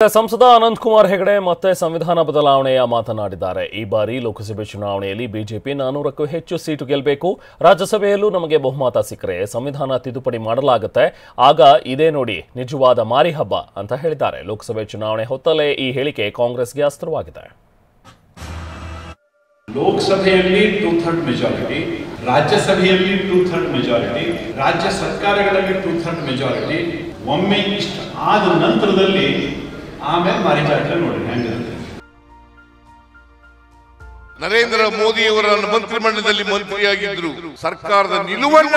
ಸಂಸದ ಅನಂತ್ ಕುಮಾರ್ ಹೆಗಡೆ ಮತ್ತೆ ಸಂವಿಧಾನ ಬದಲಾವಣೆಯ ಮಾತನಾಡಿದ್ದಾರೆ. ಈ ಬಾರಿ ಲೋಕಸಭೆ ಚುನಾವಣೆಯಲ್ಲಿ ಬಿಜೆಪಿ 400ಕ್ಕೂ ಹೆಚ್ಚು ಸೀಟು ಗೆಲ್ಲಬೇಕು. ರಾಜ್ಯಸಭೆಯಲ್ಲೂ ನಮಗೆ ಬಹುಮತ ಸಿಕ್ಕರೆ ಸಂವಿಧಾನ ತಿದ್ದುಪಡಿ ಮಾಡಲಾಗುತ್ತೆ. ಆಗ ಇದೇ ನೋಡಿ ನಿಜವಾದ ಮಾರಿ ಹಬ್ಬ ಅಂತ ಹೇಳಿದ್ದಾರೆ. ಲೋಕಸಭೆ ಚುನಾವಣೆ ಹೊತ್ತಲೇ ಈ ಹೇಳಿಕೆ ಕಾಂಗ್ರೆಸ್ಗೆ ಅಸ್ತ್ರವಾಗಿದೆ. ಲೋಕಸಭೆಯಲ್ಲಿ 2/3 ಮೆಜಾರಿಟಿ, ರಾಜ್ಯಸಭೆಯಲ್ಲಿ 2/3 ಮೆಜಾರಿಟಿ, ರಾಜ್ಯ ಸರ್ಕಾರಗಳಲ್ಲಿ 2/3 ಮೆಜಾರಿಟಿ. ಒಮ್ಮೆ ಇಷ್ಟ ಆದ ನಂತರದಲ್ಲಿ ಆಮೇಲೆ ಮಾರಿಜಾತ್ರೆ ನೋಡಿ ಹೆಂಗಿರುತ್ತೆ. ನರೇಂದ್ರ ಮೋದಿಯವರ ಮಂತ್ರಿಮಂಡಲದಲ್ಲಿ ಮಂತ್ರಿಯಾಗಿದ್ರು. ಸರ್ಕಾರದ ನಿಲುವನ್ನ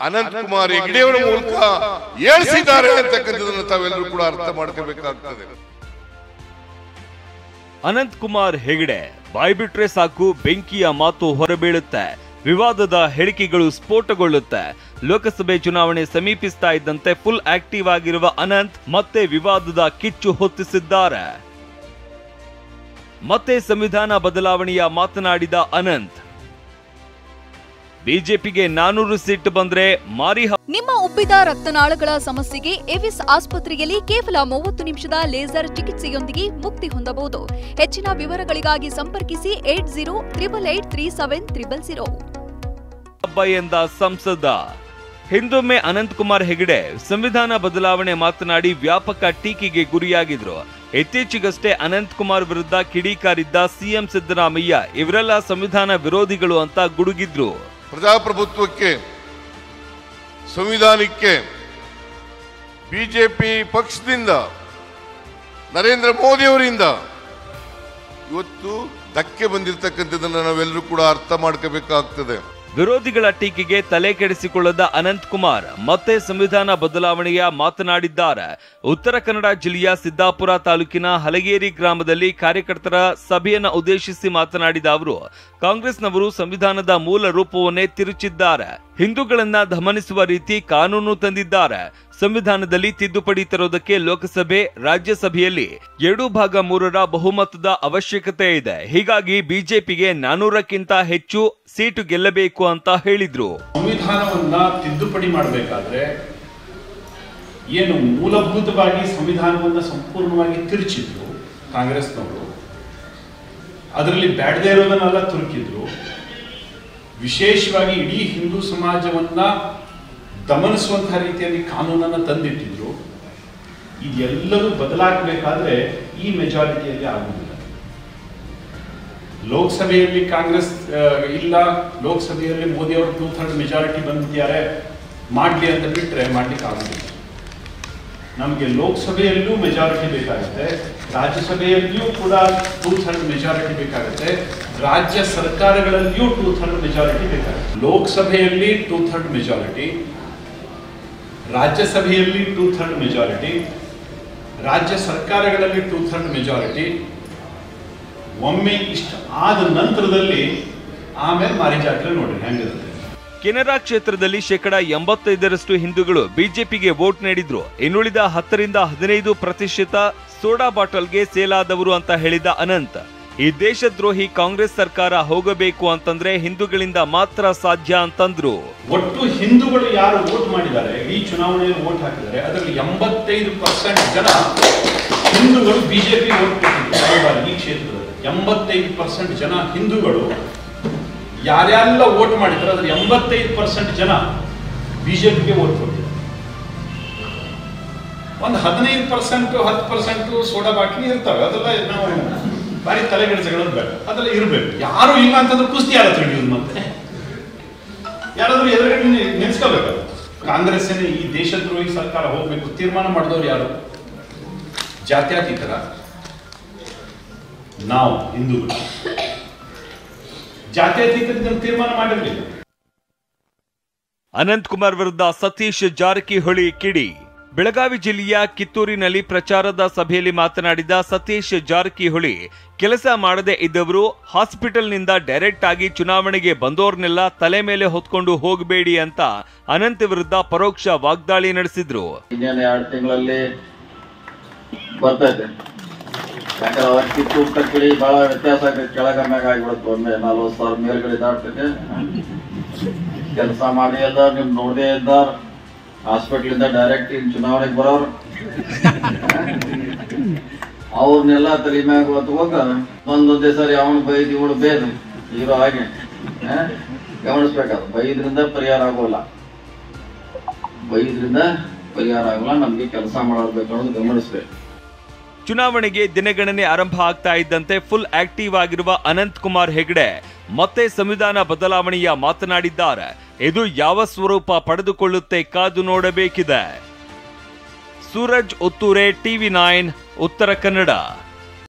ಅನಂತ್ ಕುಮಾರ್ ಹೆಗಡೆಯವರ ಮೂಲಕ ಏಳಿಸಿದ್ದಾರೆ ಅಂತಕ್ಕಂಥದನ್ನು ತಾವೆಲ್ಲರೂ ಕೂಡ ಅರ್ಥ ಮಾಡ್ಕೋಬೇಕಾಗ್ತದೆ. ಅನಂತ್ ಕುಮಾರ್ ಹೆಗಡೆ ಬಾಯ್ಬಿಟ್ರೆ ಸಾಕು ಬೆಂಕಿಯ ಮಾತು ಹೊರಬೀಳುತ್ತೆ. ವಿವಾದದ ಹೇಳಿಕೆಗಳು ಸ್ಫೋಟಗೊಳ್ಳುತ್ತೆ. ಲೋಕಸಭೆ ಚುನಾವಣೆ ಸಮೀಪಿಸ್ತಾ ಇದ್ದಂತೆ ಫುಲ್ ಆಕ್ಟಿವ್ ಆಗಿರುವ ಅನಂತ್ ಮತ್ತೆ ವಿವಾದದ ಕಿಚ್ಚು ಹೊತ್ತಿಸಿದ್ದಾರೆ. ಮತ್ತೆ ಸಂವಿಧಾನ ಬದಲಾವಣೆಯ ಮಾತನಾಡಿದ ಅನಂತ್, ಬಿಜೆಪಿಗೆ 400 ಸೀಟ್ ಬಂದ್ರೆ ಮಾರಿ. ನಿಮ್ಮ ಉಬ್ಬಿದ ರಕ್ತನಾಳಗಳ ಸಮಸ್ಯೆಗೆ ಎವಿಸ್ ಆಸ್ಪತ್ರೆಯಲ್ಲಿ ಕೇವಲ 30 ನಿಮಿಷದ ಲೇಸರ್ ಚಿಕಿತ್ಸೆಯೊಂದಿಗೆ ಮುಕ್ತಿ ಹೊಂದಬಹುದು. ಹೆಚ್ಚಿನ ವಿವರಗಳಿಗಾಗಿ ಸಂಪರ್ಕಿಸಿ 8088837300. ಹಬ್ಬ ಎಂದ ಸಂಸದ. ಹಿಂದೊಮ್ಮೆ ಅನಂತ್ ಕುಮಾರ್ ಹೆಗಡೆ ಸಂವಿಧಾನ ಬದಲಾವಣೆ ಮಾತನಾಡಿ ವ್ಯಾಪಕ ಟೀಕೆಗೆ ಗುರಿಯಾಗಿದ್ರು. ಇತ್ತೀಚೆಗಷ್ಟೇ ಅನಂತ್ ಕುಮಾರ್ ವಿರುದ್ಧ ಕಿಡಿಕಾರಿದ್ದ ಸಿಎಂ ಸಿದ್ದರಾಮಯ್ಯ ಇವರೆಲ್ಲ ಸಂವಿಧಾನ ವಿರೋಧಿಗಳು ಅಂತ ಗುಡುಗಿದ್ರು. ಪ್ರಜಾಪ್ರಭುತ್ವಕ್ಕೆ, ಸಂವಿಧಾನಕ್ಕೆ ಬಿಜೆಪಿ ಪಕ್ಷದಿಂದ, ನರೇಂದ್ರ ಮೋದಿ ಅವರಿಂದ ಇವತ್ತು ಧಕ್ಕೆ ಬಂದಿರತಕ್ಕಂಥದ್ದನ್ನು ನಾವೆಲ್ಲರೂ ಕೂಡ ಅರ್ಥ ಮಾಡ್ಕೋಬೇಕಾಗ್ತದೆ. ವಿರೋಧಿಗಳ ಟೀಕೆಗೆ ತಲೆ ಕೆಡಿಸಿಕೊಳ್ಳದ ಅನಂತ್ ಕುಮಾರ್ ಮತ್ತೆ ಸಂವಿಧಾನ ಬದಲಾವಣೆಯ ಮಾತನಾಡಿದ್ದಾರೆ. ಉತ್ತರ ಕನ್ನಡ ಜಿಲ್ಲೆಯ ಸಿದ್ದಾಪುರ ತಾಲೂಕಿನ ಹಲಗೇರಿ ಗ್ರಾಮದಲ್ಲಿ ಕಾರ್ಯಕರ್ತರ ಸಭೆಯನ್ನು ಉದ್ದೇಶಿಸಿ ಮಾತನಾಡಿದ ಅವರು, ಕಾಂಗ್ರೆಸ್ನವರು ಸಂವಿಧಾನದ ಮೂಲ ರೂಪವನ್ನೇ ತಿರುಚಿದ್ದಾರೆ. ಹಿಂದೂಗಳನ್ನ ದಮನಿಸುವ ರೀತಿ ಕಾನೂನು ತಂದಿದ್ದಾರೆ. ಸಂವಿಧಾನದಲ್ಲಿ ತಿದ್ದುಪಡಿ ತರೋದಕ್ಕೆ ಲೋಕಸಭೆ, ರಾಜ್ಯಸಭೆಯಲ್ಲಿ 2/3 ಬಹುಮತದ ಅವಶ್ಯಕತೆ ಇದೆ. ಹೀಗಾಗಿ ಬಿಜೆಪಿಗೆ 400ಕ್ಕಿಂತ ಹೆಚ್ಚು ಸೀಟು ಗೆಲ್ಲಬೇಕು ಅಂತ ಹೇಳಿದ್ರು. ಸಂವಿಧಾನವನ್ನ ತಿದ್ದುಪಡಿ ಮಾಡಬೇಕಾದ್ರೆ ಏನು ಮೂಲಭೂತವಾಗಿ ಸಂವಿಧಾನವನ್ನ ಸಂಪೂರ್ಣವಾಗಿ ತಿರುಚಿದ್ರು ಕಾಂಗ್ರೆಸ್ನವರು. ಅದರಲ್ಲಿ ಬ್ಯಾಡದೇ ಇರೋದನ್ನೆಲ್ಲ ತುರುಕಿದ್ರು. ವಿಶೇಷವಾಗಿ ಇಡೀ ಹಿಂದೂ ಸಮಾಜವನ್ನ ದಮನಿಸುವಂತಹ ರೀತಿಯಲ್ಲಿ ಕಾನೂನನ್ನು ತಂದಿಟ್ಟಿದ್ರು. ಇದೆಲ್ಲವೂ ಬದಲಾಗಬೇಕಾದ್ರೆ ಈ ಮೆಜಾರಿಟಿಯಲ್ಲಿ ಆಗುವುದಿಲ್ಲ. ಲೋಕಸಭೆಯಲ್ಲಿ ಕಾಂಗ್ರೆಸ್ ಇಲ್ಲ, ಲೋಕಸಭೆಯಲ್ಲಿ ಮೋದಿ ಅವರು 2/3 ಮೆಜಾರಿಟಿ ಬಂದಿದ್ದಾರೆ, ಮಾಡಲಿ ಅಂತ ಬಿಟ್ಟರೆ ಮಾಡ್ಲಿಕ್ಕೆ ಆಗುದಿಲ್ಲ. ನಮಗೆ ಲೋಕಸಭೆಯಲ್ಲೂ ಮೆಜಾರಿಟಿ ಬೇಕಾಗುತ್ತೆ, ರಾಜ್ಯಸಭೆಯಲ್ಲಿಯೂ ಕೂಡ 2/3 ಮೆಜಾರಿಟಿ ಬೇಕಾಗುತ್ತೆ, ರಾಜ್ಯ ಸರ್ಕಾರಗಳಲ್ಲಿಯೂ 2/3 ಮೆಜಾರಿಟಿ ಬೇಕಾಗುತ್ತೆ. ಲೋಕಸಭೆಯಲ್ಲಿ 2/3 ಮೆಜಾರಿಟಿ, ರಾಜ್ಯಸಭೆಯಲ್ಲಿ 2/3 ಮೆಜಾರಿಟಿ, ರಾಜ್ಯ ಸರ್ಕಾರಗಳಲ್ಲಿ 2/3 ಮೆಜಾರಿಟಿ. ಒಮ್ಮೆ ಇಷ್ಟ ಆದ ನಂತರದಲ್ಲಿ ಆಮೇಲೆ ಮಾರಿಜಾತ್ರೆ ನೋಡಿ ಹೆಂಗಿರುತ್ತೆ. ಕೆನರಾ ಕ್ಷೇತ್ರದಲ್ಲಿ 85% ಹಿಂದೂಗಳು ಬಿಜೆಪಿಗೆ ವೋಟ್ ನೀಡಿದ್ರು. ಇನ್ನುಳಿದ 10-15% ಸೋಡಾ ಬಾಟಲ್ಗೆ ಸೇಲಾದವರು ಅಂತ ಹೇಳಿದ ಅನಂತ್, ಈ ದೇಶದ್ರೋಹಿ ಕಾಂಗ್ರೆಸ್ ಸರ್ಕಾರ ಹೋಗಬೇಕು ಅಂತಂದ್ರೆ ಹಿಂದೂಗಳಿಂದ ಮಾತ್ರ ಸಾಧ್ಯ ಅಂತಂದ್ರು. ಒಟ್ಟು ಹಿಂದೂಗಳು ಯಾರು ವೋಟ್ ಮಾಡಿದ್ದಾರೆ, ಈ ಚುನಾವಣೆಯಲ್ಲಿ ವೋಟ್ ಹಾಕಿದ್ದಾರೆ, ಅದರಲ್ಲಿ 85% ಜನ ಹಿಂದೂಗಳು ಬಿಜೆಪಿ ವೋಟ್ ಕೊಟ್ಟಿದ್ದಾರೆ. ಈ ಕ್ಷೇತ್ರದಲ್ಲಿ 85% ಜನ ಹಿಂದೂಗಳು ಯಾರ್ಯಾರೆಲ್ಲ ವೋಟ್ ಮಾಡಿದ್ದಾರೆ ಅದ್ರ 85% ಜನ ಬಿಜೆಪಿಗೆ ವೋಟ್ ಕೊಟ್ಟಿದ್ದಾರೆ. ಒಂದು 15% 10% ಸೋಡಾ ಬಾಟ್ಲಿ ಇರ್ತವೆ, ಅದೆಲ್ಲ ನಾವು ಬಾರಿ ತಲೆಗೆಡಿಸಿಕೊಳ್ಳೋದು ಬೇಡ, ಅದೆಲ್ಲ ಇರಬೇಕು. ಯಾರು ಇಲ್ಲ ಅಂತಂದ್ರೆ ಕುಸ್ತಿ ಯಾರ ಹಿಡಿಯೋದು, ಮತ್ತೆ ಯಾರಾದ್ರೂ ಎದುರುಗಡೆ ನಿಲ್ಸ್ಕೋಬೇಕು. ಕಾಂಗ್ರೆಸ್ಸಿನ ಈ ದೇಶದ್ರೋಹಿ ಸರ್ಕಾರ ಹೋಗ್ಬೇಕು ತೀರ್ಮಾನ ಮಾಡಿದವರು ಯಾರು? ಜಾತ್ಯತೀತರ ನಾವು ಹಿಂದೂಗಳು ಜಾತ್ಯತೀತ ತೀರ್ಮಾನ ಮಾಡಿರಲಿಲ್ಲ. ಅನಂತ್ ಕುಮಾರ್ ವಿರುದ್ಧ ಸತೀಶ್ ಜಾರಕಿಹೊಳಿ ಕಿಡಿ. ಬೆಳಗಾವಿ ಜಿಲ್ಲೆಯ ಕಿತ್ತೂರಿನಲ್ಲಿ ಪ್ರಚಾರದ ಸಭೆಯಲ್ಲಿ ಮಾತನಾಡಿದ ಸತೀಶ್ ಜಾರಕಿಹೊಳಿ, ಕೆಲಸ ಮಾಡದೇ ಇದ್ದವರು ಹಾಸ್ಪಿಟಲ್ನಿಂದ ಡೈರೆಕ್ಟ್ ಆಗಿ ಚುನಾವಣೆಗೆ ಬಂದೋರ್ನೆಲ್ಲ ತಲೆ ಮೇಲೆ ಹೊತ್ಕೊಂಡು ಹೋಗಬೇಡಿ ಅಂತ ಅನಂತ್ ವಿರುದ್ಧ ಪರೋಕ್ಷ ವಾಗ್ದಾಳಿ ನಡೆಸಿದ್ರು. 2 ತಿಂಗಳಲ್ಲಿ ಬರ್ತೈತೆ, ಯಾಕಂದ್ರೆ ಕಿತ್ತೂರು ತಕ್ಕಡಿ ಬಹಳ ವ್ಯತ್ಯಾಸ ಆಗೈತೆ, ಕೆಳಗಮ್ಯಾಗ ಆಗಿಬಿಡುತ್ತೆ. ಒಮ್ಮೆ 40,000 ಮೇಲ್ಗಡೆ ದಾಟ್ತೈತೆ. ಕೆಲಸ ಮಾಡಿ ಇದ್ದಾರ, ನಿಮ್ ನೋಡದೇ ಇದ್ದಾರ, ಹಾಸ್ಪಿಟಲ್ ಇಂದ ಡೈರೆಕ್ಟ್ ಚುನಾವಣೆಗೆ ಬರೋರು ಅವ್ರನ್ನೆಲ್ಲ ತಲೆ ಮ್ಯಾಗ ಹೊತ್ಕೋಕ ಒಂದೊಂದೇ ಸರಿ ಅವನು ಬೈದು ಇವನು ಬೇದು ಇರೋ ಹಾಗೆ ಗಮನಿಸ್ಬೇಕಾದ್ರೆ ಬೈದ್ರಿಂದ ಪರಿಹಾರ ಆಗೋಲ್ಲ, ಬೈದ್ರಿಂದ ಪರಿಹಾರ ಆಗೋಲ್ಲ. ನಮ್ಗೆ ಕೆಲಸ ಮಾಡಬೇಕು ಅನ್ನೋದು ಗಮನಿಸ್ಬೇಕು. ಚುನಾವಣೆಗೆ ದಿನಗಣನೆ ಆರಂಭ ಆಗ್ತಾ ಇದ್ದಂತೆ ಫುಲ್ ಆಕ್ಟಿವ್ ಆಗಿರುವ ಅನಂತ್ ಕುಮಾರ್ ಹೆಗಡೆ ಮತ್ತೆ ಸಂವಿಧಾನ ಬದಲಾವಣೆಯ ಮಾತನಾಡಿದ್ದಾರೆ. ಇದು ಯಾವ ಸ್ವರೂಪ ಪಡೆದುಕೊಳ್ಳುತ್ತೆ ಕಾದು ನೋಡಬೇಕಿದೆ. ಸೂರಜ್ ಒತ್ತೂರೆ, TV9 ಉತ್ತರ ಕನ್ನಡ.